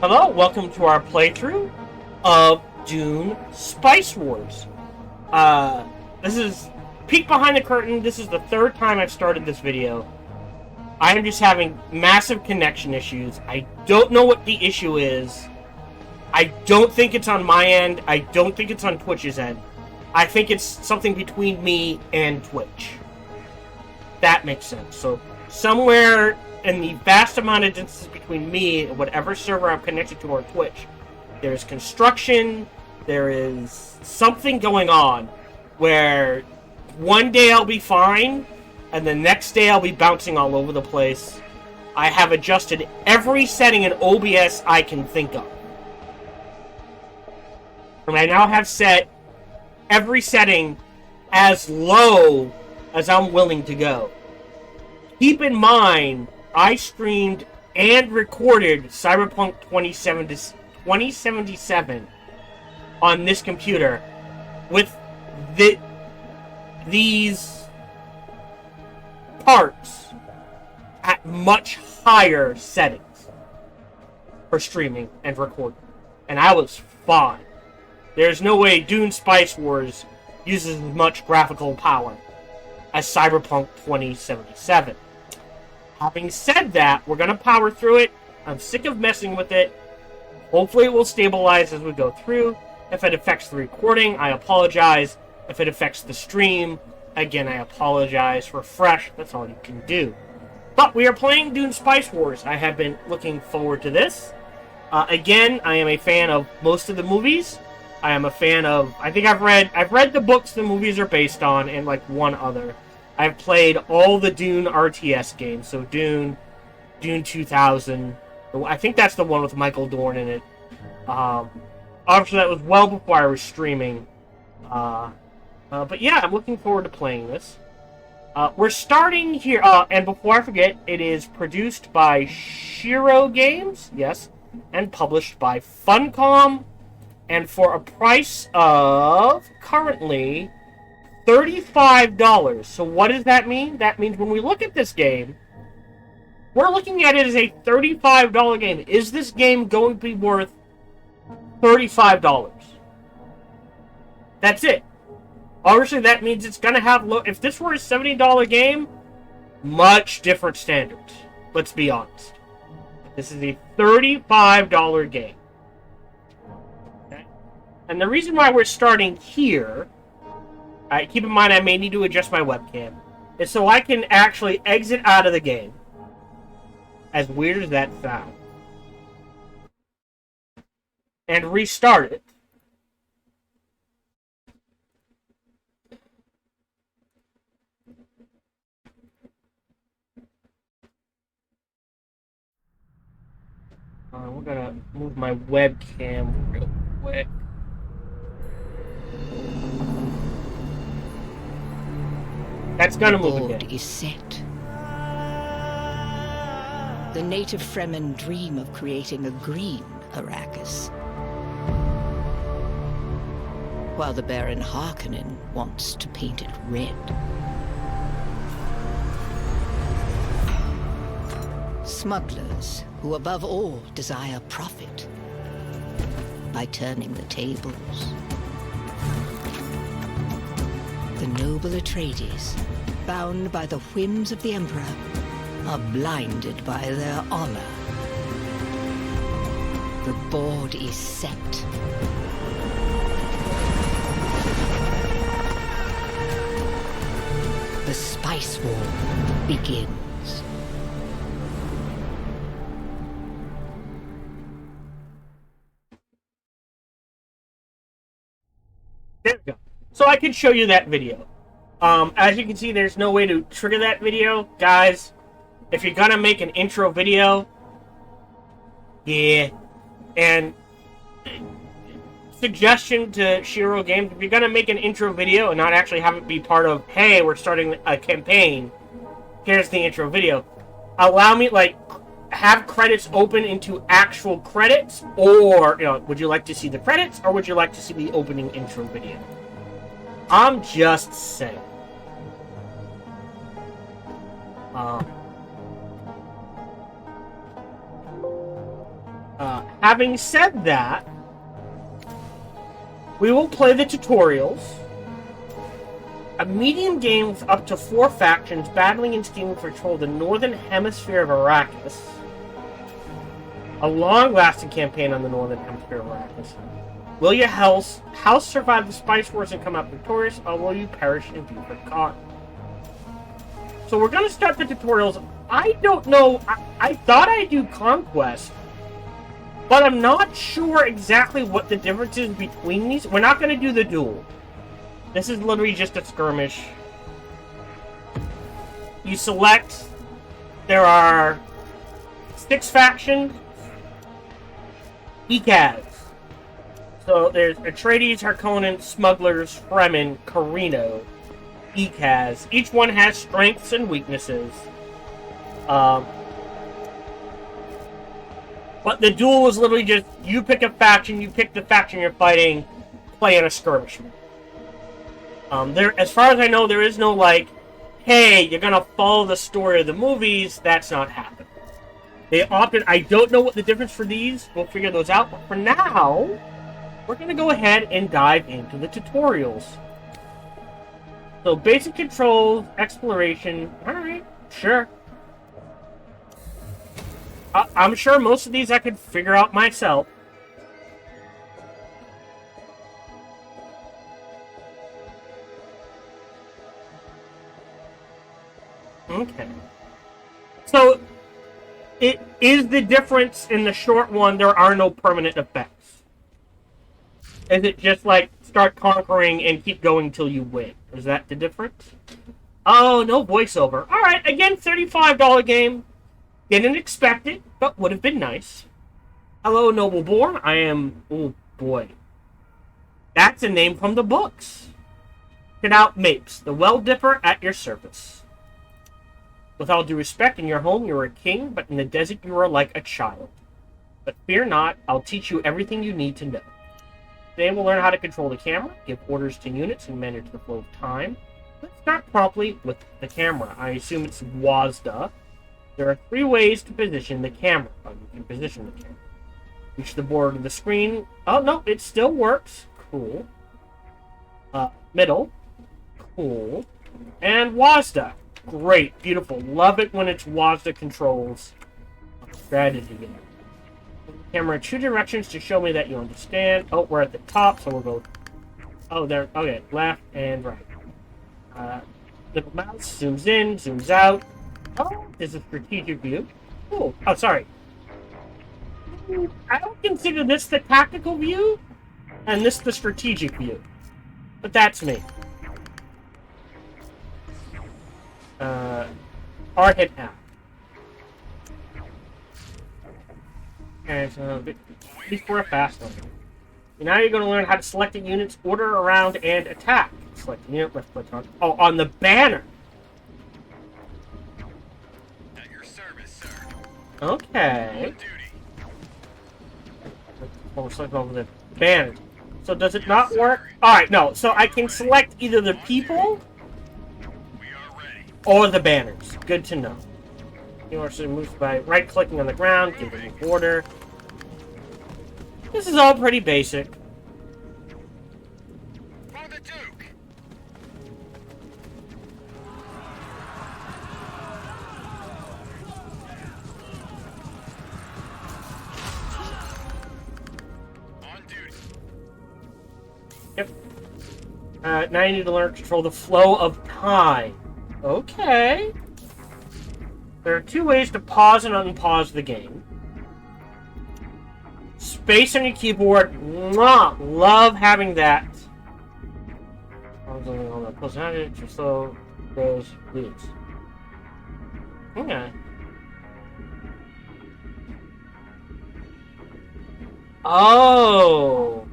Hello, welcome to our playthrough of Dune Spice Wars. This is peek behind the curtain. This is the third time I've started this video. I am just having massive connection issues. I don't know what the issue is. I don't think it's on my end. I don't think it's on Twitch's end. I think it's something between me and Twitch. That makes sense. So, somewhere in the vast amount of distance between me and whatever server I'm connected to on Twitch, there's construction, there is something going on where one day I'll be fine, and the next day I'll be bouncing all over the place. I have adjusted every setting in OBS I can think of. And I now have set every setting as low as I'm willing to go. Keep in mind, I streamed and recorded Cyberpunk 2077 on this computer with these parts at much higher settings for streaming and recording. And I was fine. There's no way Dune Spice Wars uses as much graphical power as Cyberpunk 2077. Having said that, we're going to power through it. I'm sick of messing with it. Hopefully it will stabilize as we go through. If it affects the recording, I apologize. If it affects the stream, again, I apologize. Refresh, that's all you can do. But we are playing Dune Spice Wars. I have been looking forward to this. Again, I am a fan of most of the movies. I am a fan of... I think I've read the books the movies are based on, and like one other. I've played all the Dune RTS games. So Dune 2000. I think that's the one with Michael Dorn in it. Obviously, that was well before I was streaming. But yeah, I'm looking forward to playing this. We're starting here. And before I forget, it is produced by Shiro Games. Yes. And published by Funcom. And for a price of, currently, $35. So what does that mean? That means when we look at this game, we're looking at it as a $35 game. Is this game going to be worth $35? That's it. Obviously, that means it's going to have low... If this were a $70 game, much different standards. Let's be honest. This is a $35 game. Okay? And the reason why we're starting here... keep in mind, I may need to adjust my webcam. Is so I can actually exit out of the game. As weird as that sounds. And restart it. We're gonna move my webcam real quick. That's gonna move again. The board is set. The native Fremen dream of creating a green Arrakis, while the Baron Harkonnen wants to paint it red. Smugglers who above all desire profit by turning the tables. The noble Atreides, bound by the whims of the Emperor, are blinded by their honor. The board is set. The Spice War begins. There we go. So I can show you that video. As you can see, there's no way to trigger that video. Guys, if you're gonna make an intro video, yeah, and suggestion to Shiro Games, if you're gonna make an intro video and not actually have it be part of, hey, we're starting a campaign, here's the intro video, allow me, like, have credits open into actual credits, or, you know, would you like to see the credits, or would you like to see the opening intro video? I'm just saying. Having said that, we will play the tutorials. A medium game with up to 4 factions battling and scheming for control of the northern hemisphere of Arrakis. A long-lasting campaign on the northern hemisphere of Arrakis. Will your house survive the Spice Wars and come out victorious, or will you perish and be forgotten? So we're going to start the tutorials. I don't know. I thought I'd do Conquest, but I'm not sure exactly what the difference is between these. We're not going to do the duel. This is literally just a skirmish. You select. There are 6 factions. ECAS. So there's Atreides, Harkonnen, Smugglers, Fremen, Carino, ECAS. Each one has strengths and weaknesses. But the duel is literally just, you pick a faction, you pick the faction you're fighting, play in a skirmish. As far as I know, there is no, like, hey, you're gonna follow the story of the movies. That's not happening. They opted, I don't know what the difference for these, we'll figure those out, but for now, we're gonna go ahead and dive into the tutorials. So, basic controls, exploration, alright, sure. I'm sure most of these I could figure out myself. Okay. So, it is the difference in the short one, there are no permanent effects. Is it just like, start conquering and keep going till you win? Is that the difference? Oh, no voiceover. Alright, again, $35 game. Didn't expect it, but would have been nice. Hello, Nobleborn. I am... Oh, boy. That's a name from the books. Check out Mapes, the Well Dipper at your service. With all due respect, in your home you are a king, but in the desert you are like a child. But fear not, I'll teach you everything you need to know. Today we'll learn how to control the camera, give orders to units, and manage the flow of time. Let's start promptly with the camera. I assume it's WASDA. There are 3 ways to position the camera. You can position the camera. Reach the border of the screen. Oh, no, it still works. Cool. Middle. Cool. And WASDA. Great. Beautiful. Love it when it's WASDA controls. Strategy game. Camera in 2 directions to show me that you understand. Oh, we're at the top, so we'll go... Oh, there. Okay, left and right. Little mouse. Zooms in, zooms out. Oh, there's a strategic view. Oh, sorry. I don't consider this the tactical view, and this the strategic view. But that's me. R hit out. And so, before a fast one. Now you're going to learn how to select a unit's order around and attack. Select a unit, left click on. Oh, on the banner. Okay. We'll select over the banner. So does it not work? Alright, no. So I can select either the people or the banners. Good to know. You also move by right-clicking on the ground, give it an order. This is all pretty basic. Now you need to learn to control the flow of time. Okay. There are 2 ways to pause and unpause the game. Space on your keyboard. Mwah! Love having that. Close handed, too slow, goes, leaves. Okay. Oh.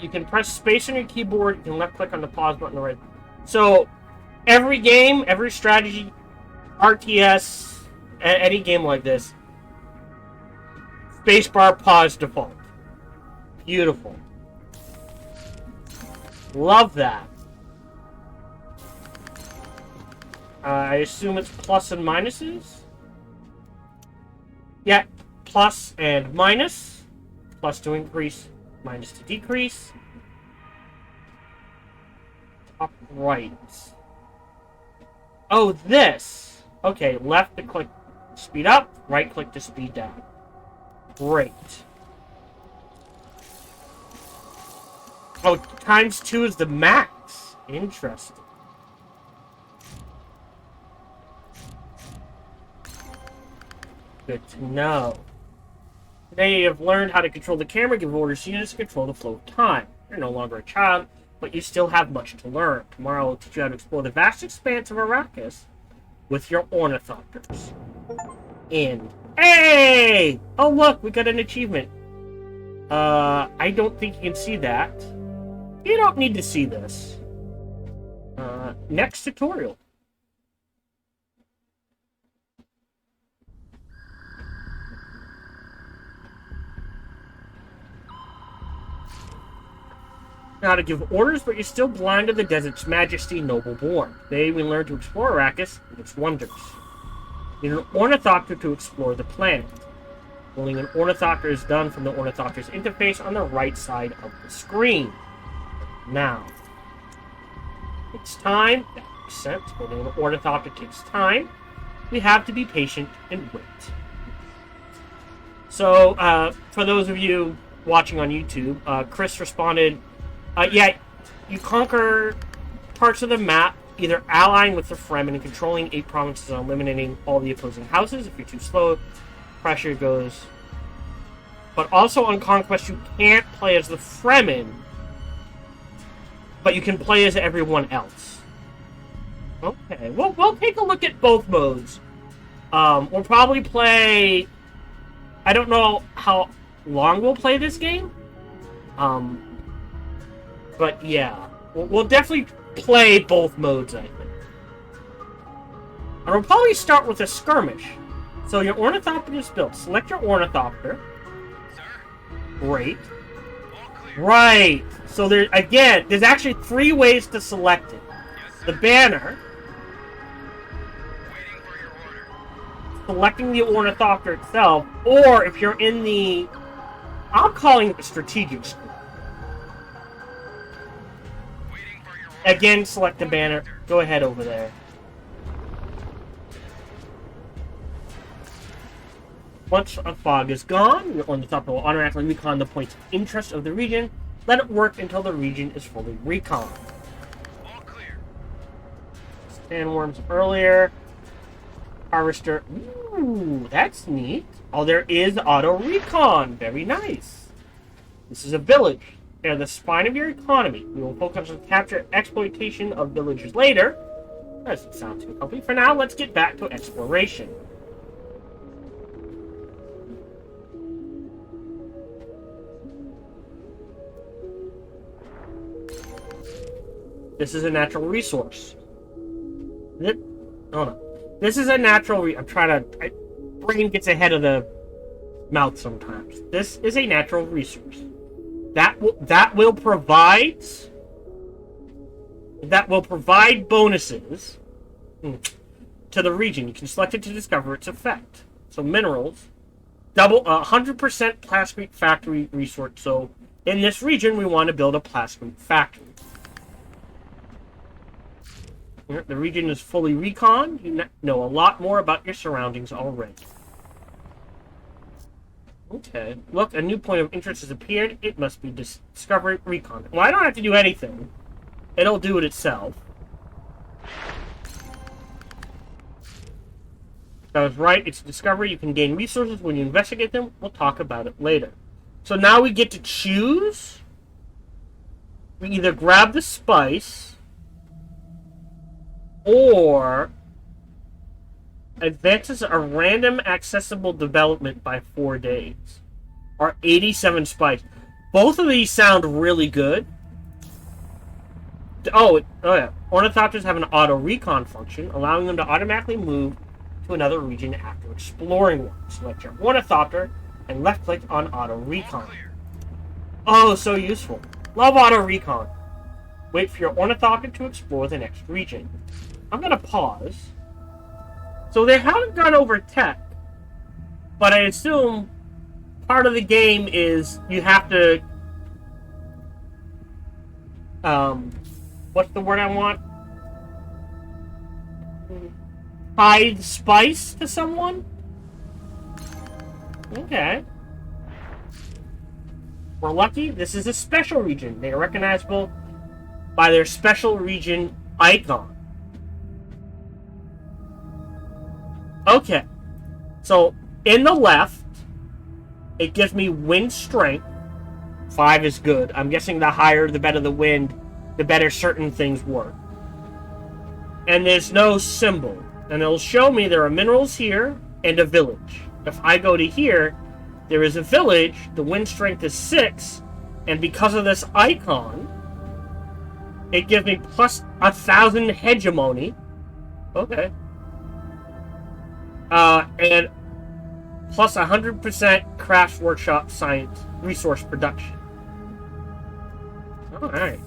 You can press space on your keyboard. You can left click on the pause button on the right. So, every game, every strategy, RTS, any game like this, spacebar pause default. Beautiful. Love that. I assume it's plus and minuses? Yeah, plus and minus. Plus to increase, minus to decrease. Top right. Oh, this. Okay, left to click speed up, right click to speed down. Great. Oh, ×2 is the max. Interesting. Good to know. Today you have learned how to control the camera, give orders to units, to control the flow of time. You're no longer a child, but you still have much to learn. Tomorrow I will teach you how to explore the vast expanse of Arrakis with your ornithopters. Hey! Oh look, we got an achievement. I don't think you can see that. You don't need to see this. Next tutorial. Know how to give orders, but you're still blind to the desert's majesty, noble born. Today we learn to explore Arrakis and its wonders. You need an ornithopter to explore the planet. Building an ornithopter is done from the ornithopter's interface on the right side of the screen. Now, it's time. That makes sense. Building an ornithopter takes time. We have to be patient and wait. So, for those of you watching on YouTube, Chris responded, yeah, you conquer parts of the map, either allying with the Fremen and controlling 8 provinces and eliminating all the opposing houses. If you're too slow, pressure goes. But also on Conquest, you can't play as the Fremen, but you can play as everyone else. Okay, we'll take a look at both modes. We'll probably play... I don't know how long we'll play this game. But yeah, we'll definitely play both modes, I think. And we'll probably start with a skirmish. So your ornithopter is built. Select your ornithopter. Great. Right. So there's actually 3 ways to select it. The banner. Selecting the ornithopter itself. Or if you're in the... I'm calling it the strategic school. Again, select the banner. Go ahead over there. Once a fog is gone, your ornithopter will automatically recon the points of interest of the region. Let it work until the region is fully reconned. All clear. Sandworms earlier. Harvester. Ooh, that's neat. Oh, there is auto recon. Very nice. This is a village. They're the spine of your economy. We will focus on capture exploitation of villagers later. That doesn't sound too healthy. For now, let's get back to exploration. This is a natural resource. Oh no. This is a natural I'm trying to... brain gets ahead of the mouth sometimes. This is a natural resource. That will provide bonuses to the region. You can select it to discover its effect. So minerals, double 100% plascrete factory resource. So in this region, we want to build a plascrete factory. The region is fully reconned. You know a lot more about your surroundings already. Okay. Look, a new point of interest has appeared. It must be discovered, recon. Well, I don't have to do anything. It'll do it itself. That was right. It's a discovery. You can gain resources when you investigate them. We'll talk about it later. So now we get to choose. We either grab the spice or advances a random accessible development by 4 days. Or 87 spice. Both of these sound really good. Oh yeah. Ornithopters have an auto recon function, allowing them to automatically move to another region after exploring one. Select your ornithopter and left click on auto recon. Oh, so useful. Love auto recon. Wait for your ornithopter to explore the next region. I'm gonna pause. So they haven't gone over tech. But I assume part of the game is you have to... what's the word I want? Hide spice to someone? Okay. We're lucky. This is a special region. They are recognizable by their special region icon. Okay. So, in the left, it gives me wind strength. 5 is good. I'm guessing the higher, the better the wind, the better certain things work. And there's no symbol. And it'll show me there are minerals here and a village. If I go to here, there is a village, the wind strength is 6, and because of this icon, it gives me plus 1,000 hegemony. Okay. And plus 100% craft workshop science resource production. Alright.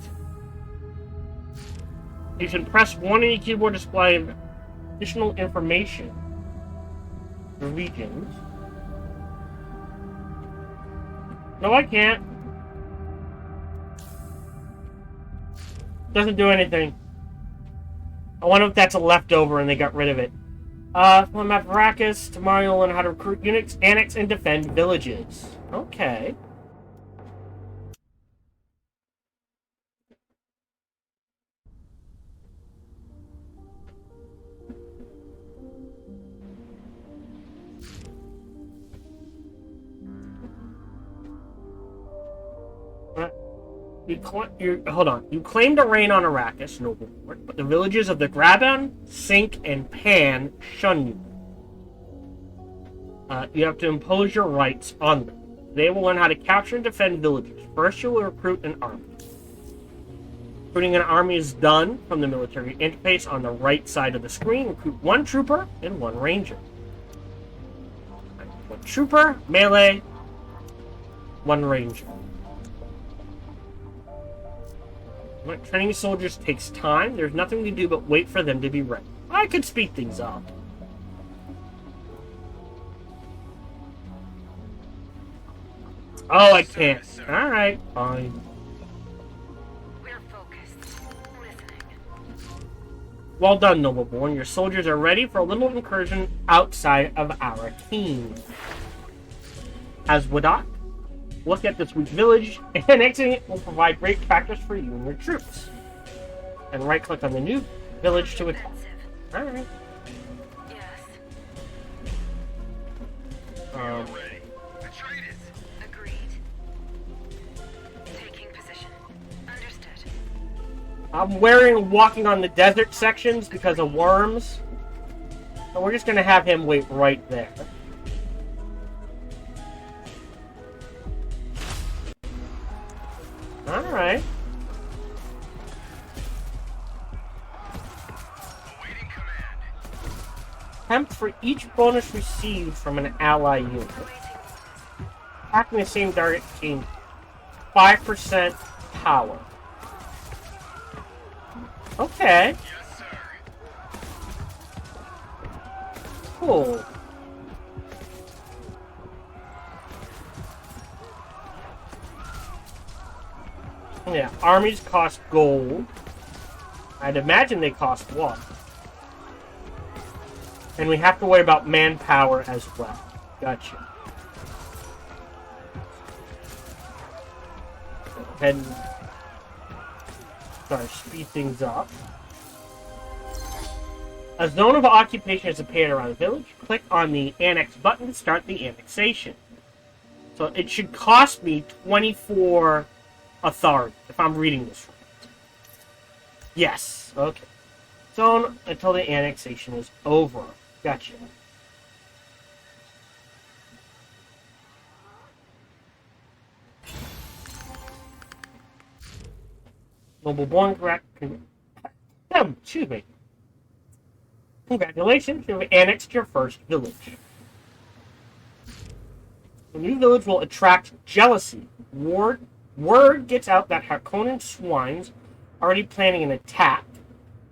You can press 1 on your keyboard to display additional information for regions. No, I can't. Doesn't do anything. I wonder if that's a leftover and they got rid of it. From the map of Arrakis, tomorrow you'll learn how to recruit units, annex, and defend villages. Okay. Hold on. You claim to reign on Arrakis, noble lord, but the villages of the Graban, Sink, and Pan shun you. You have to impose your rights on them. They will learn how to capture and defend villages. First, you will recruit an army. Recruiting an army is done from the military interface on the right side of the screen. Recruit 1 trooper and 1 ranger. 1 trooper, melee, 1 ranger. Training soldiers takes time. There's nothing to do but wait for them to be ready. I could speed things up. Oh, I can't. Alright, fine. We're focused. Listening. Well done, Nobleborn. Your soldiers are ready for a little incursion outside of Arrakis. As Wadak, look at this weak village, and exiting it will provide great practice for you and your troops. And right-click on the new village to attack. Alright. Yes. Ready. Atreides. Agreed. Taking position. Understood. I'm wearing walking on the desert sections because of worms. So we're just going to have him wait right there. Alright. Awaiting command. Attempt for each bonus received from an ally unit. Attacking the same target gains 5% power. Okay. Yes, sir. Cool. Yeah, armies cost gold. I'd imagine they cost one. And we have to worry about manpower as well. Gotcha. Go ahead and start speed things up. A zone of occupation has appeared around the village. Click on the annex button to start the annexation. So it should cost me 24 authority, if I'm reading this right. Yes, okay. Zone until the annexation is over. Gotcha. Nobleborn, excuse me. Congratulations, you've annexed your first village. The new village will attract jealousy. Word gets out that Harkonnen swines are already planning an attack.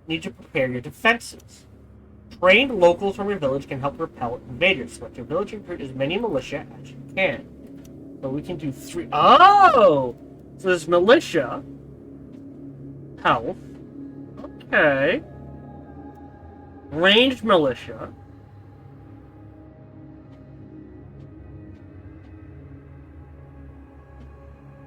You need to prepare your defenses. Trained locals from your village can help repel invaders. Select your village and recruit as many militia as you can. So we can do 3. Oh! So there's militia. Health. Okay. Ranged militia.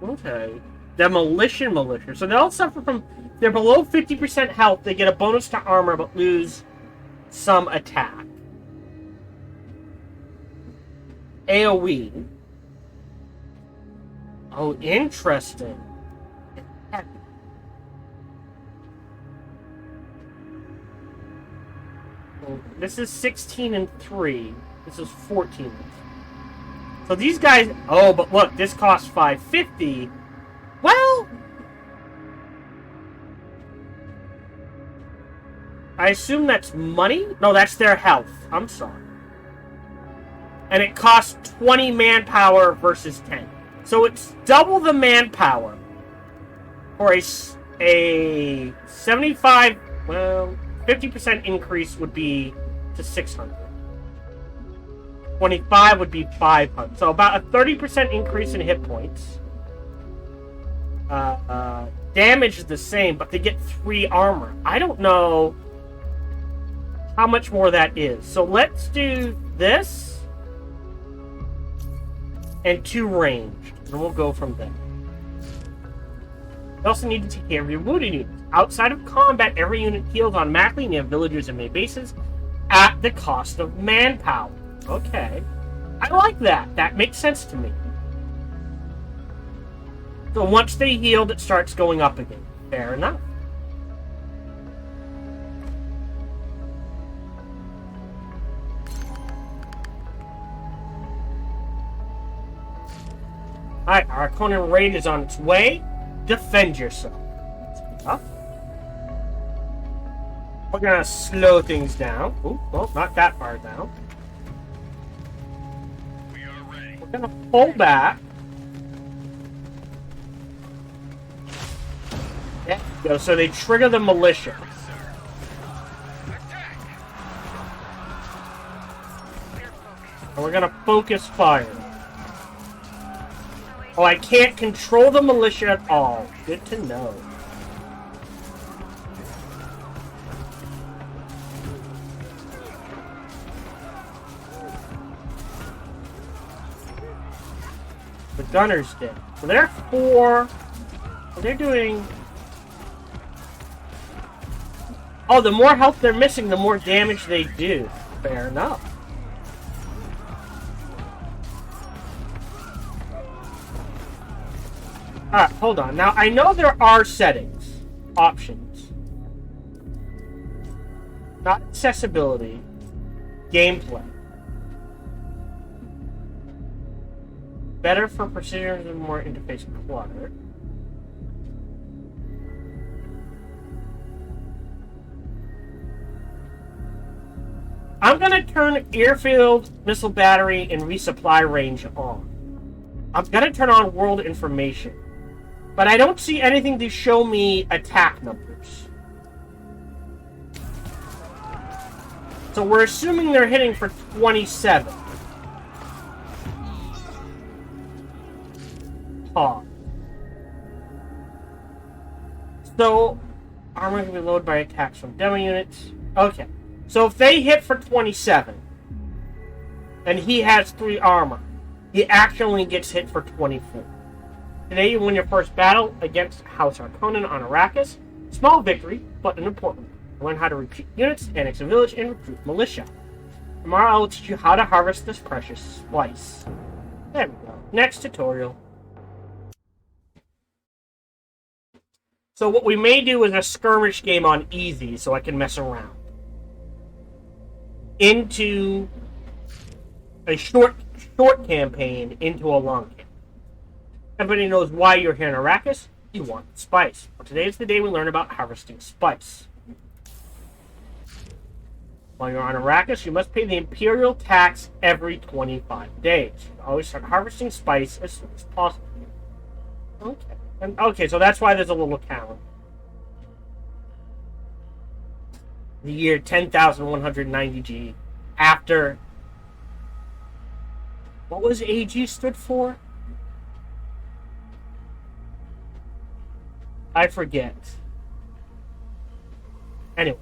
Okay. Demolition militia. So they all suffer from... They're below 50% health. They get a bonus to armor, but lose some attack. AoE. Oh, interesting. This is 16 and 3. This is 14 and 3. So these guys... Oh, but look, this costs 550. Well... I assume that's money? No, that's their health. I'm sorry. And it costs 20 manpower versus 10. So it's double the manpower. For a 75... Well, 50% increase would be to 600. 25 would be 500. So about a 30% increase in hit points. Damage is the same, but they get 3 armor. I don't know how much more that is. So let's do this. And 2 ranged. And we'll go from there. You also need to take care of your wounded units. Outside of combat, every unit heals automatically near villagers and main bases at the cost of manpower. Okay. I like that. That makes sense to me. So once they healed, it starts going up again. Fair enough. Alright, our Harkonnen raid is on its way. Defend yourself. Enough. We're gonna slow things down. Ooh, well, not that far down. We are ready. We're gonna pull back. There you go. So they trigger the militia. And we're gonna focus fire. Oh, I can't control the militia at all. Good to know. The gunner's dead. So they're 4. They're doing... Oh, the more health they're missing, the more damage they do. Fair enough. Alright, hold on. Now, I know there are settings. Options. Not accessibility. Gameplay. Better for precision and more interface clutter. I'm gonna turn airfield, missile battery, and resupply range on. I'm gonna turn on world information. But I don't see anything to show me attack numbers. So we're assuming they're hitting for 27. Pause. So, armor can be loaded by attacks from demo units. Okay. So if they hit for 27, and he has 3 armor, he actually gets hit for 24. Today you win your first battle against House Harkonnen on Arrakis. Small victory, but an important one. Learn how to recruit units, annex a village, and recruit militia. Tomorrow I will teach you how to harvest this precious spice. There we go. Next tutorial. So what we may do is a skirmish game on easy so I can mess around. Into a short campaign into a long campaign. Everybody knows why you're here in Arrakis. You want spice. Well, today is the day we learn about harvesting spice. While you're on Arrakis, you must pay the Imperial tax every 25 days. You always start harvesting spice as soon as possible. Okay. Okay, so that's why there's a little count. the year 10,190 G, after... What was AG stood for? I forget. Anyway.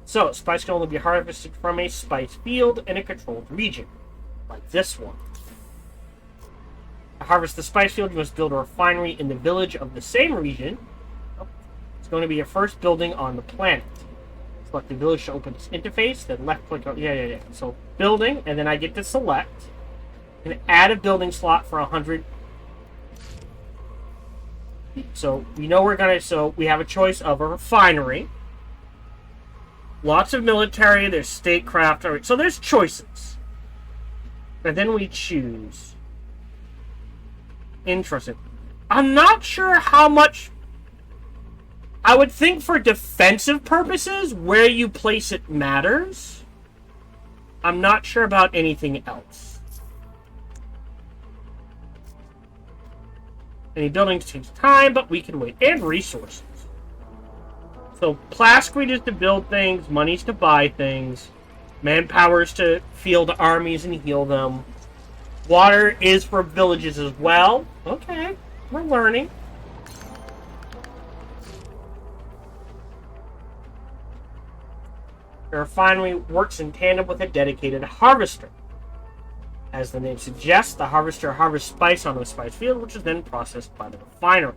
So, spice can only be harvested from a spice field in a controlled region, like this one. To harvest the spice field, you must build a refinery in the village of the same region. It's going to be your first building on the planet. Select the village to open this interface, then left click on... Yeah. So, building, and then I get to select and add a building slot for 100. So, we know we're going to... So, we have a choice of a refinery. Lots of military, there's statecraft. Right, so, there's choices. And then we choose. Interesting. I'm not sure how much... I would think for defensive purposes, where you place it matters. I'm not sure about anything else. Any buildings takes time, but we can wait. And resources. So, plascrete is to build things, money's to buy things, manpower is to field armies and heal them. Water is for villages as well. Okay, we're learning. The refinery works in tandem with a dedicated harvester. As the name suggests, the harvester harvests spice on a spice field, which is then processed by the refinery.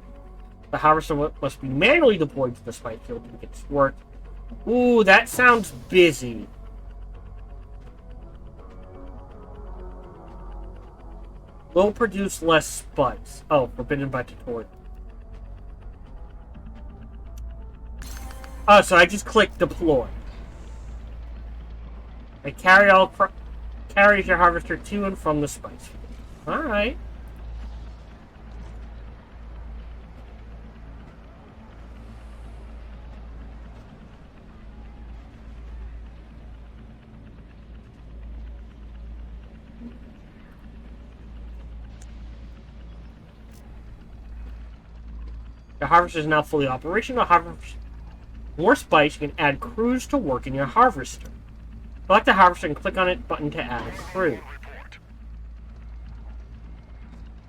The harvester must be manually deployed to the spice field to get its work. Ooh, that sounds busy. Will produce less spice. Oh, forbidden by tutorial. Oh, so I just click deploy. It carries your harvester to and from the spice field. Alright. The harvester is now fully operational. Harvest more spice, you can add crews to work in your harvester. Select the harvester and click on it button to add a crew.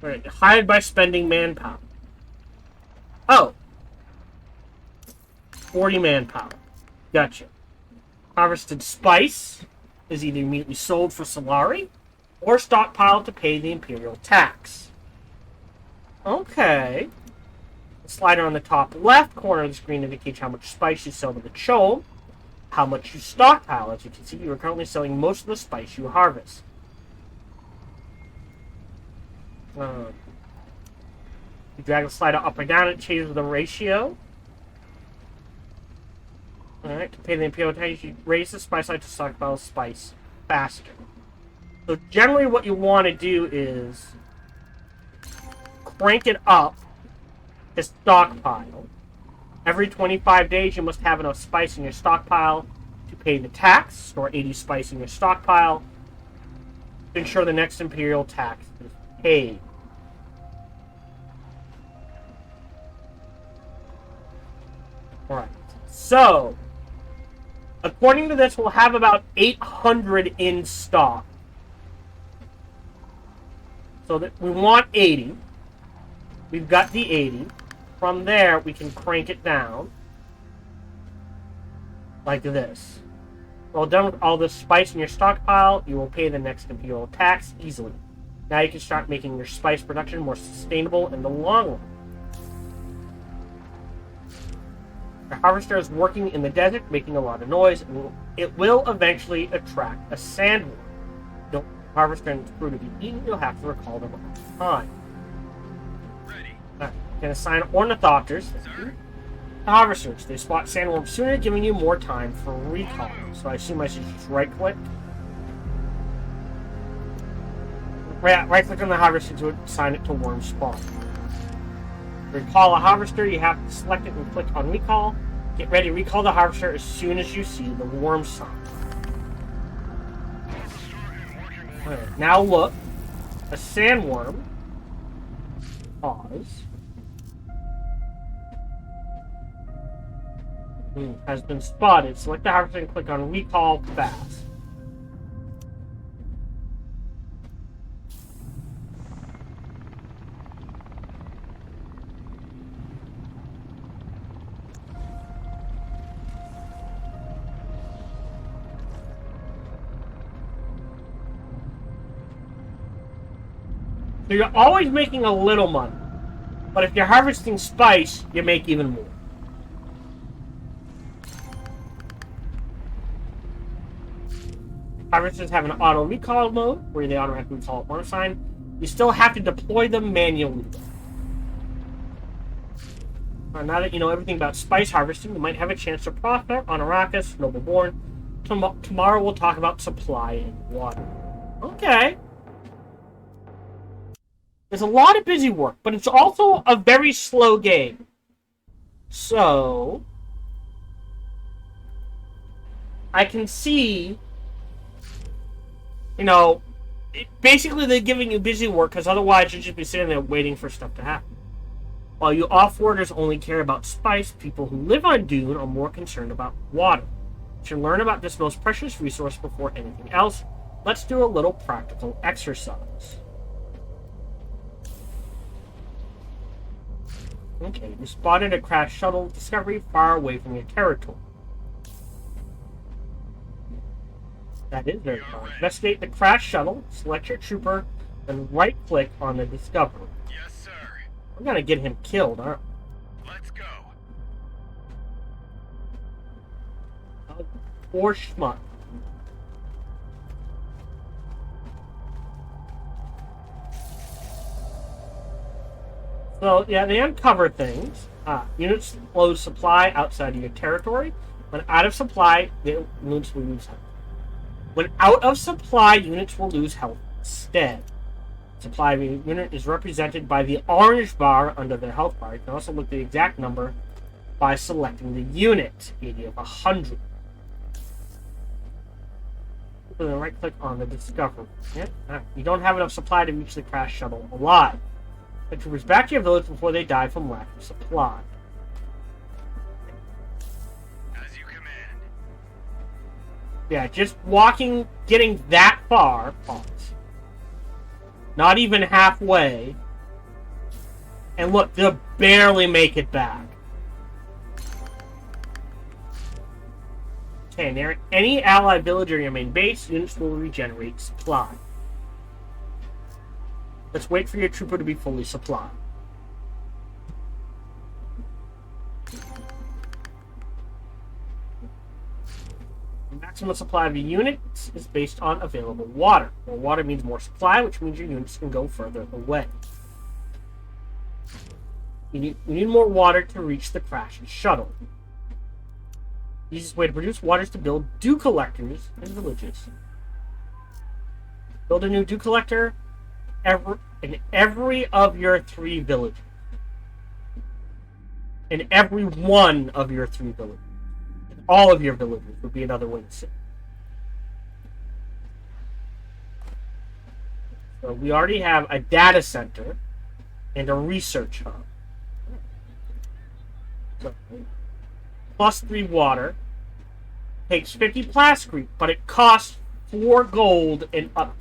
Alright, hide by spending manpower. Oh! 40 manpower. Gotcha. Harvested spice is either immediately sold for Solari or stockpiled to pay the Imperial tax. Okay. The slider on the top left corner of the screen indicates how much spice you sell to the Chol, how much you stockpile. As you can see, you are currently selling most of the spice you harvest. You drag the slider up or down, it changes the ratio. Alright, to pay the Imperial tax, you raise the spice slider to stockpile spice faster. So generally what you want to do is crank it up to stockpile. Every 25 days, you must have enough spice in your stockpile to pay the tax. Store 80 spice in your stockpile to ensure the next Imperial tax is paid. Alright, so, according to this, we'll have about 800 in stock. So that we want 80. We've got the 80. From there, we can crank it down. Like this. Well done with all this spice in your stockpile, you will pay the next Imperial tax easily. Now you can start making your spice production more sustainable in the long run. The harvester is working in the desert, making a lot of noise, and it will eventually attract a sandworm. Don't harvester and crew to be eaten, you'll have to recall them all the time. You can assign ornithopters to harvesters. They spot sandworms sooner, giving you more time for recall. So I assume I should just right-click. Right-click on the harvester to assign it to worm spawn. To recall a harvester, you have to select it and click on recall. Get ready to recall the harvester as soon as you see the worm sign. Alright, now look. A sandworm. Pause. Has been spotted. Select the harvester and click on recall fast. So you're always making a little money. But if you're harvesting spice, you make even more. Harvesters have an auto recall mode, where they automatically recall at one sign. You still have to deploy them manually. Now that you know everything about spice harvesting, you might have a chance to profit on Arrakis, Nobleborn. Tomorrow we'll talk about supply and water. Okay. There's a lot of busy work, but it's also a very slow game. So, I can see, basically they're giving you busy work because otherwise you'll just be sitting there waiting for stuff to happen. While you off-worlders only care about spice, people who live on Dune are more concerned about water. You should learn about this most precious resource before anything else. Let's do a little practical exercise. Okay, you spotted a crashed shuttle Discovery far away from your territory. That is very far. Investigate the crashed shuttle, select your trooper, and right-click on the Discovery. Yes, sir. We're gonna get him killed, aren't we? Let's go. Poor schmuck. So, yeah, they uncover things. Units load supply outside of your territory. When out of supply, the units will lose health. When out of supply, units will lose health instead. Supply of a unit is represented by the orange bar under the health bar. You can also look at the exact number by selecting the unit, 80 of 100. Then right-click on the Discovery. Yep. You don't have enough supply to reach the crash shuttle alive. The troopers back to your village before they die from lack of supply. As you command. Yeah, just walking, getting that far, pause. Not even halfway. And look, they'll barely make it back. Okay, near any allied village or your main base, units will regenerate supply. Let's wait for your trooper to be fully supplied. The maximum supply of a unit is based on available water. More water means more supply, which means your units can go further away. You need more water to reach the crashed shuttle. The easiest way to produce water is to build dew collectors in villages. Build a new dew collector in every of your 3 villages. In every one of your 3 villages. In all of your villages would be another way to say it. So we already have a data center and a research hub. So, plus 3 water. Takes 50 plascrete, but it costs 4 gold and up.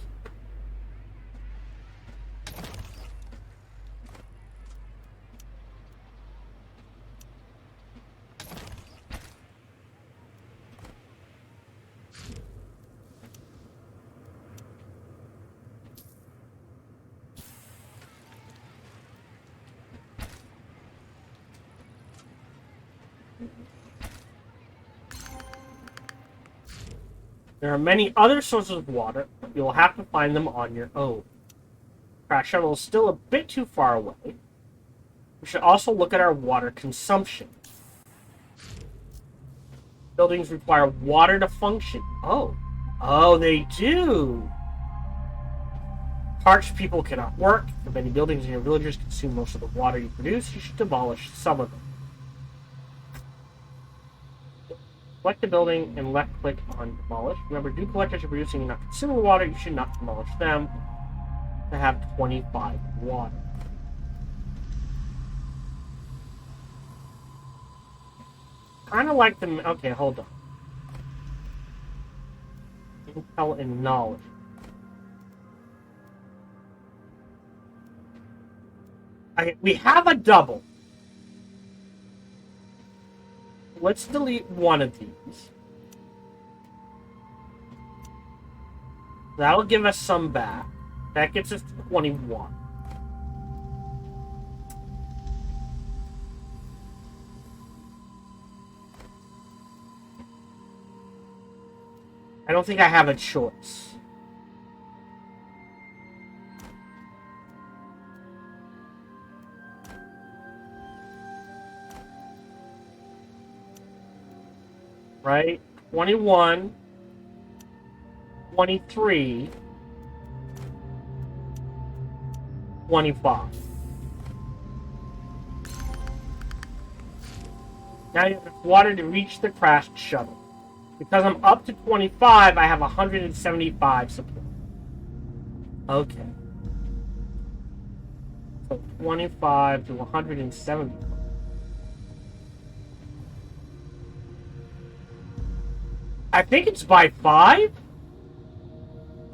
There are many other sources of water, but you'll have to find them on your own. Crash shuttle is still a bit too far away. We should also look at our water consumption. Buildings require water to function. Oh, they do. Parched people cannot work. If many buildings in your villagers consume most of the water you produce, you should demolish some of them. Select the building and left-click on demolish. Remember, dew collectors are producing enough consumable water. You should not demolish them to have 25 water. kind of like them. Okay, hold on. Intel and knowledge. We have a double. Let's delete one of these. That'll give us some back. That gets us to 21. I don't think I have a choice. Right? 21, 23, 25. Now you have water to reach the crashed shuttle. Because I'm up to 25, I have 175 support. Okay. So 25 to 175. I think it's by 5?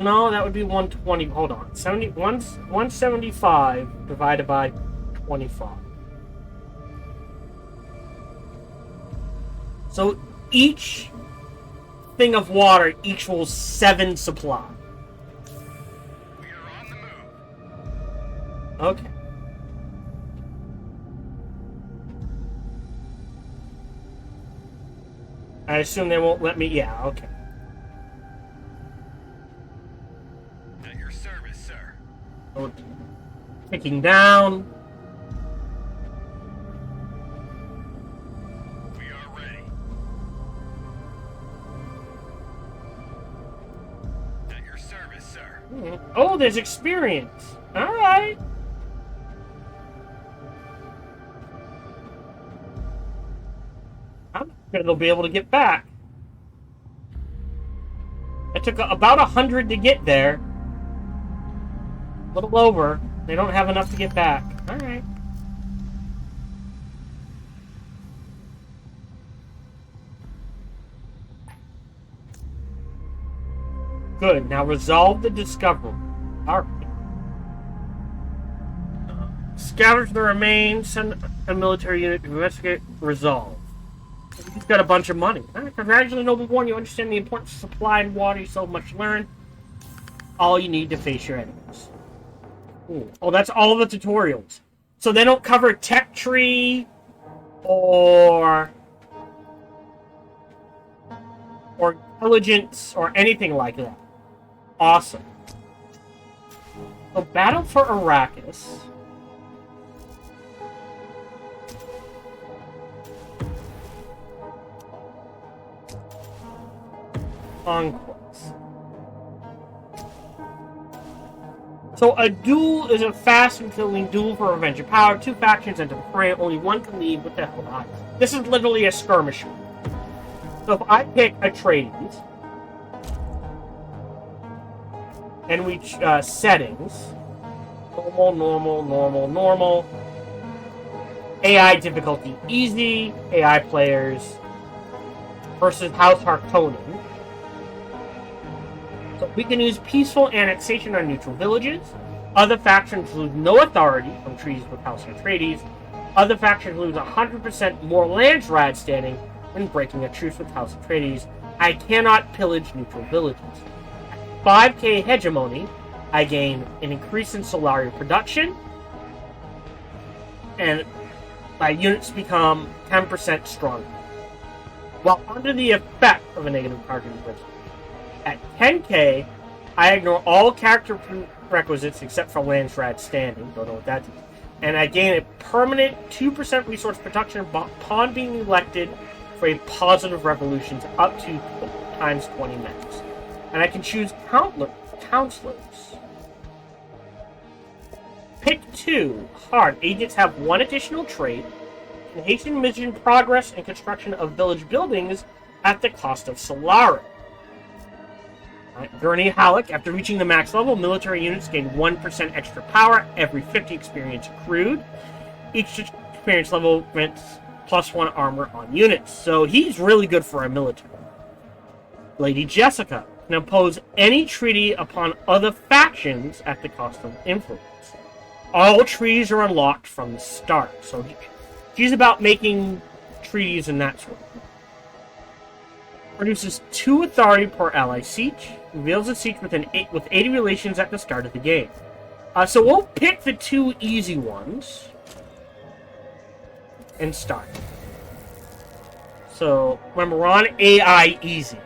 No, that would be 120. Hold on. 175 divided by 25. So each thing of water equals 7 supply. We are on the move. Okay. I assume they won't let me. Yeah, okay. At your service, sir. So, ticking down. We are ready. At your service, sir. Oh, there's experience. All right. I'm sure they'll be able to get back. It took about 100 to get there. A little over. They don't have enough to get back. All right. Good. Now resolve the discovery. All right. Scavenge the remains. Send a military unit to investigate. Resolve. He's got a bunch of money. Right, congratulations, Noble-born. You understand the importance of supply and water. You so much learned. All you need to face your enemies. Ooh. Oh, that's all of the tutorials. So they don't cover tech tree or intelligence or anything like that. Awesome. So battle for Arrakis. Conquest. So a duel is a fast and killing duel for revenge and power. 2 factions enter the fray. Only one can lead with the Halud. This is literally a skirmish. So if I pick Atreides and we settings, normal. AI difficulty easy. AI players versus House Harkonnen. So we can use peaceful annexation on neutral villages. Other factions lose no authority from treaties with House Atreides. Other factions lose 100% more lands rad standing when breaking a truce with House Atreides. I cannot pillage neutral villages. 5k hegemony, I gain an increase in Solari production, and my units become 10% stronger. While under the effect of a negative target resistance. At 10k, I ignore all character prerequisites except for Landsrad standing. Don't know what that is. And I gain a permanent 2% resource production upon being elected for a positive revolution up to times 20 minutes. And I can choose counselors. Pick 2. Hard. Agents have 1 additional trait. Can hasten mission progress and construction of village buildings at the cost of Solari. Gurney Halleck, after reaching the max level, military units gain 1% extra power every 50 experience accrued. Each experience level grants +1 armor on units. So he's really good for our military. Lady Jessica can impose any treaty upon other factions at the cost of influence. All treaties are unlocked from the start. So she's about making treaties and that sort of thing. Produces 2 authority per ally siege. Reveals a siege with 80 relations at the start of the game. So we'll pick the 2 easy ones and start. So remember, we're on AI easy.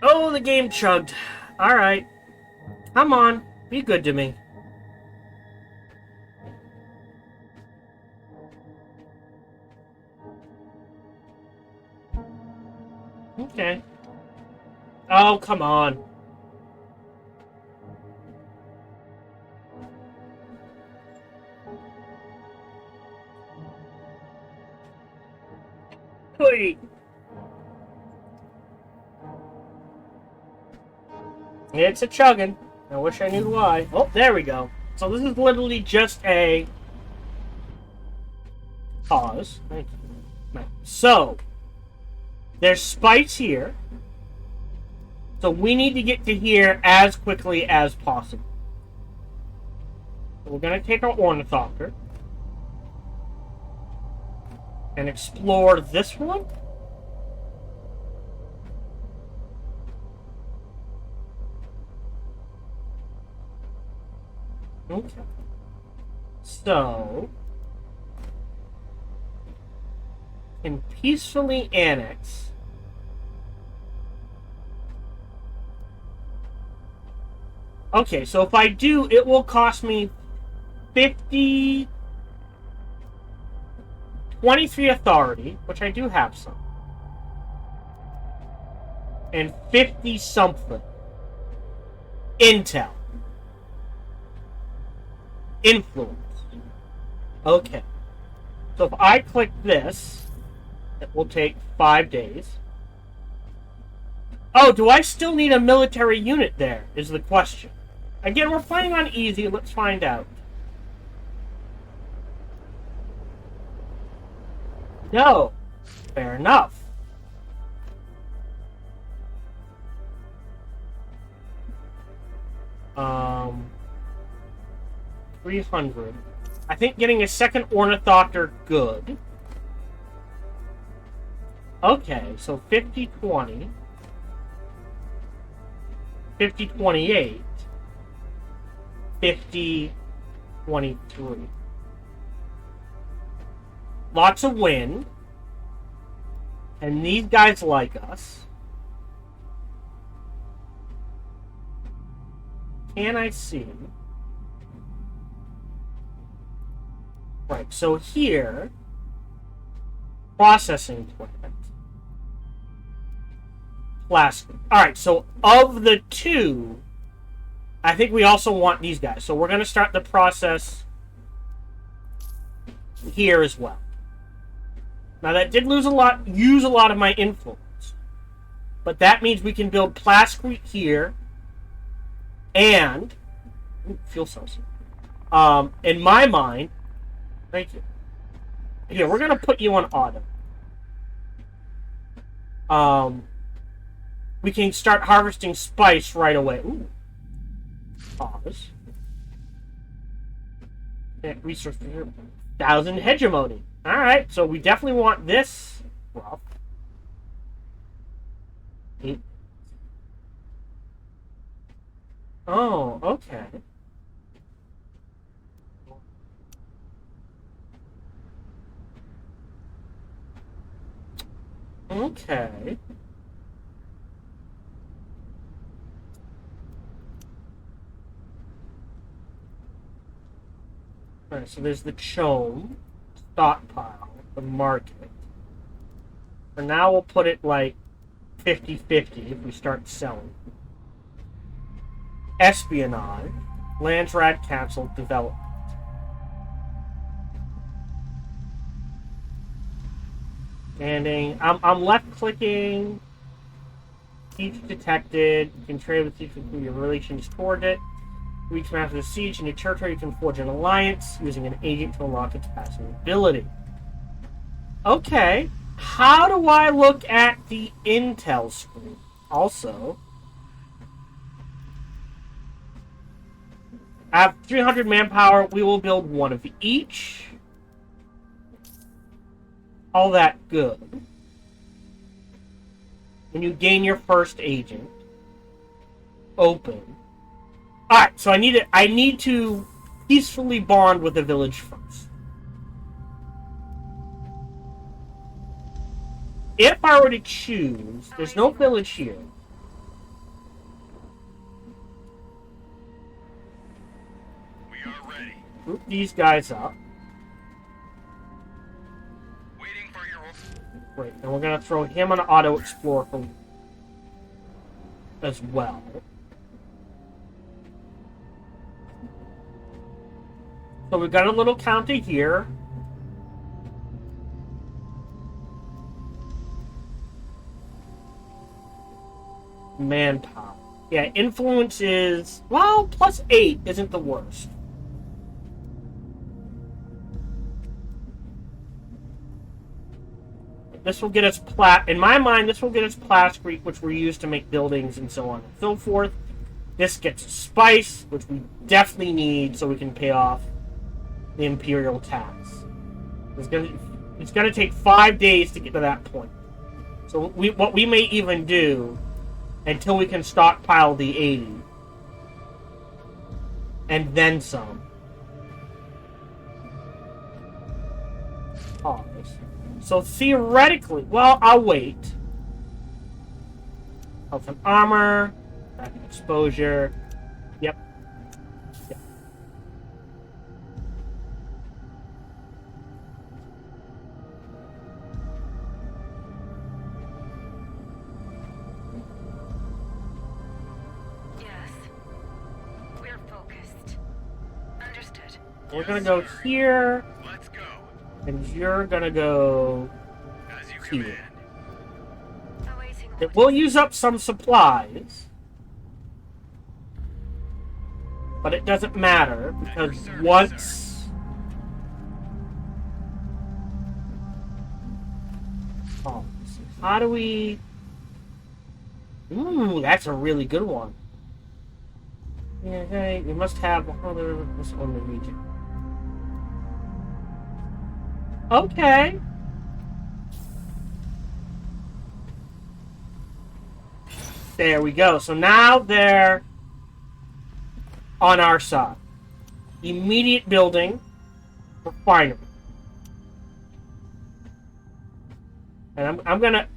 Oh, the game chugged. Alright. Come on. Be good to me. Okay. Oh, come on. Wait. It's a chugging. I wish I knew why. Oh, there we go. So this is literally just a pause. Thank you. Right. So there's spikes here. So we need to get to here as quickly as possible. So we're going to take our ornithopter and explore this one. Okay. So, can peacefully annex. Okay, so if I do, it will cost me 23 authority, which I do have some, and 50 something intel. Influence. Okay. So if I click this, it will take 5 days. Oh, do I still need a military unit there, is the question. Again, we're playing on easy. Let's find out. No. Fair enough. Um... 300. I think getting a second ornithopter good. Okay, so 50-20. 50-28. 50-23. Lots of wind. And these guys like us. Can I see? Right, so here, processing plant, plastic. Alright, so of the 2, I think we also want these guys. So we're going to start the process here as well. Now that did use a lot of my influence. But that means we can build plastic here and fuel cells. In my mind, thank you. Here, we're gonna put you on auto. We can start harvesting spice right away. Ooh. Pause. Resource 1,000 hegemony. Alright, so we definitely want this. Well. Oh, okay. Okay. Alright, so there's the chome, stockpile, the market. For now, we'll put it like 50-50 if we start selling. Espionage, Landsrad Council development. Standing. I'm left clicking. Siege detected. You can trade with siege through your relations toward it. Reach master the siege in your territory. You can forge an alliance using an agent to unlock its passive ability. Okay. How do I look at the intel screen? Also, I have 300 manpower. We will build one of each. All that good. When you gain your first agent, open. Alright, so I need to peacefully bond with the village first. If I were to choose, there's no village here. We are ready. Group these guys up. Waiting for your... Great, and we're gonna throw him on auto explore for as well. So we've got a little counter here. Manpower. Yeah, influence is, well, +8 isn't the worst. This will get us in my mind, this will get us plasticrete, which we use to make buildings and so on and so forth. This gets spice, which we definitely need so we can pay off the Imperial tax. It's gonna take 5 days to get to that point. So what we may even do until we can stockpile the 80. And then some. Pause. So theoretically, well, I'll wait. Health and armor, back exposure. Yep. Yes. We're focused. Understood. We're gonna go here, Let's go. and you're gonna go As you here. command. Awaiting It will use up some supplies, but it doesn't matter because once how do we? Ooh, that's a really good one. Yeah, hey, we must have other this on the region. Okay. There we go. So now they're on our side. Immediate building. Refinery. And I'm gonna...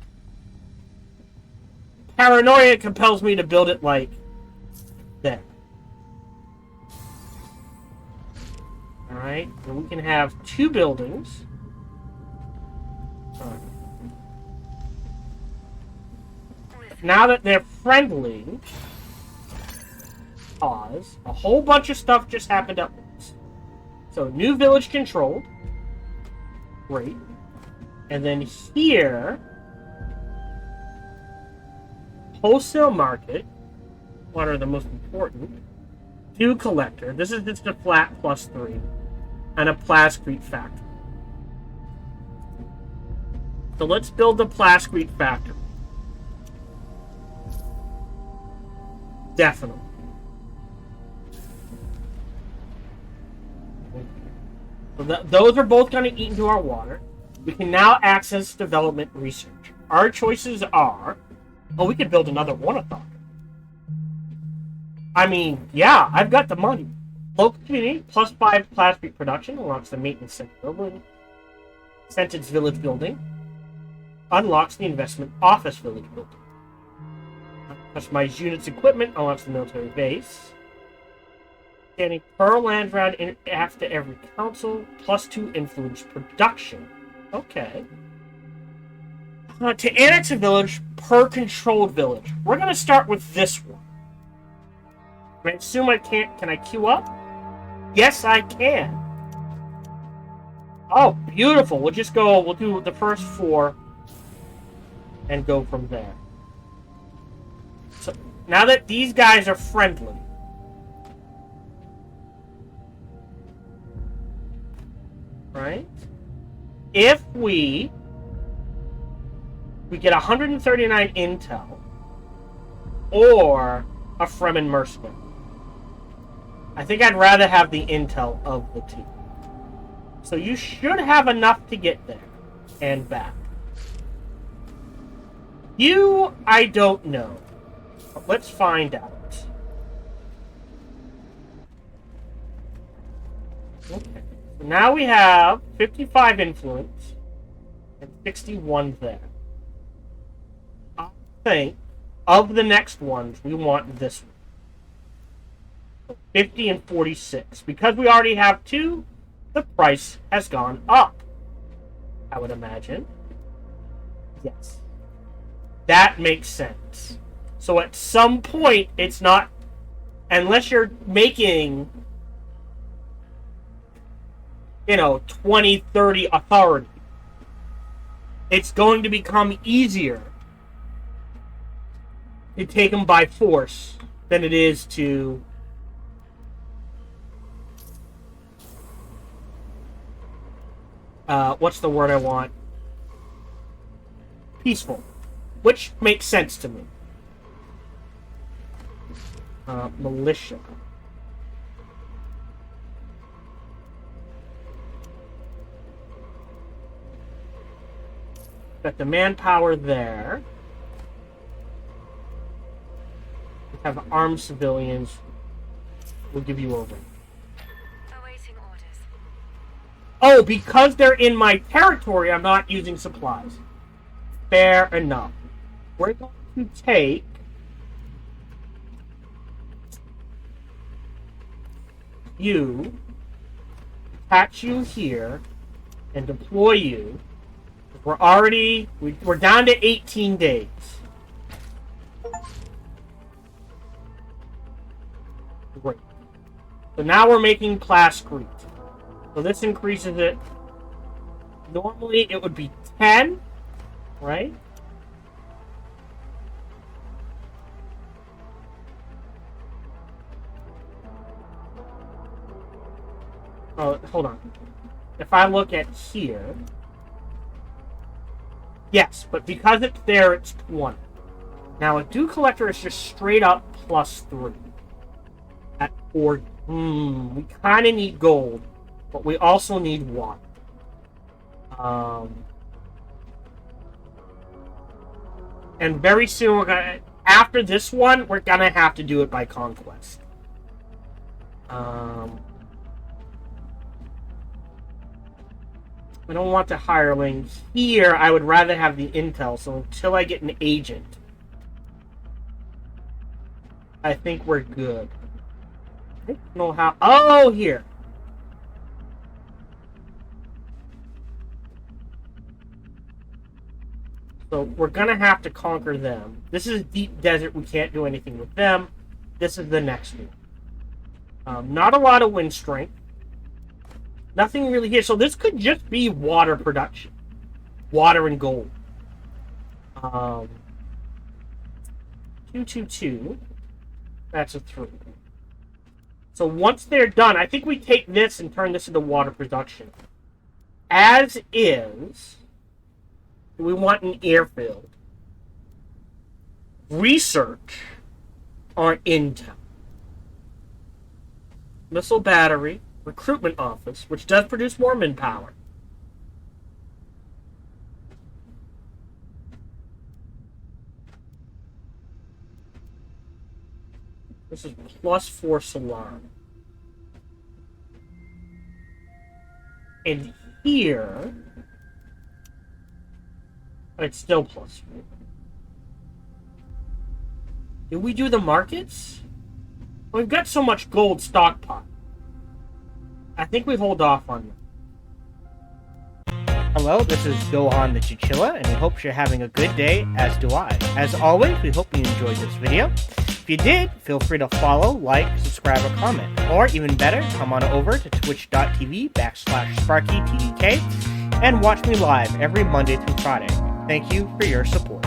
Paranoia compels me to build it like that. Alright, and we can have 2 buildings. Alright. Now that they're friendly, pause. A whole bunch of stuff just happened at once. So, new village controlled. Great. And then here, wholesale market. What are the most important? 2 collector. This is just a flat +3. And a plascrete factory. So let's build the plascrete factory. Definitely. So those are both going to eat into our water. We can now access development research. Our choices are... Oh, we could build another ornithopter. I mean, yeah, I've got the money. Local community, +5 plastic production, unlocks the maintenance center building. Sentence village building. Unlocks the investment office village building. Customize units equipment, unlocks the military base. Getting per land round in after every council, +2 influence production. Okay. To annex a village per controlled village. We're gonna start with this one. I assume I can't. Can I queue up? Yes, I can. Oh, beautiful. We'll just go. We'll do the first 4 and go from there. So now that these guys are friendly, right? If we get 139 intel or a Fremen mercenary. I think I'd rather have the intel of the two. So you should have enough to get there and back. You, I don't know. But let's find out. Okay. So now we have 55 influence and 61 there. I think of the next ones, we want this one. 50 and 46. Because we already have 2, the price has gone up. I would imagine. Yes. That makes sense. So at some point, it's not... Unless you're making... 20, 30 authority. It's going to become easier to take them by force than it is to... what's the word I want? Peaceful. Which makes sense to me. Militia. Got the manpower there. We have armed civilians. We'll give you over. Awaiting orders. Oh, because they're in my territory, I'm not using supplies. Fair enough. We're going to take... you, attach you here, and deploy you. We're down to 18 days. Great. So now we're making Plascrete. So this increases it. Normally it would be 10, right? Oh, hold on. If I look at here... Yes, but because it's there, it's 20. Now, a Dew Collector is just straight up +3. At 40. We kind of need gold, but we also need water. And very soon, we're gonna... After this one, we're gonna have to do it by conquest. I don't want the hireling. Here, I would rather have the intel, so until I get an agent, I think we're good. I don't know how... Oh, here! So, we're gonna have to conquer them. This is deep desert, we can't do anything with them. This is the next one. Not a lot of wind strength. Nothing really here. So this could just be water production. Water and gold. 222. That's a 3. So once they're done, I think we take this and turn this into water production. As is, we want an airfield. Research on intel. Missile battery. Recruitment office, which does produce more manpower. This is +4 Solar. And here, it's still +4. Did we do the markets? We've got so much gold stockpile. I think we hold off on that. Hello, this is Gohan the Chinchilla, and we hope you're having a good day, as do I. As always, we hope you enjoyed this video. If you did, feel free to follow, like, subscribe, or comment. Or even better, come on over to twitch.tv/SparkyTDK and watch me live every Monday through Friday. Thank you for your support.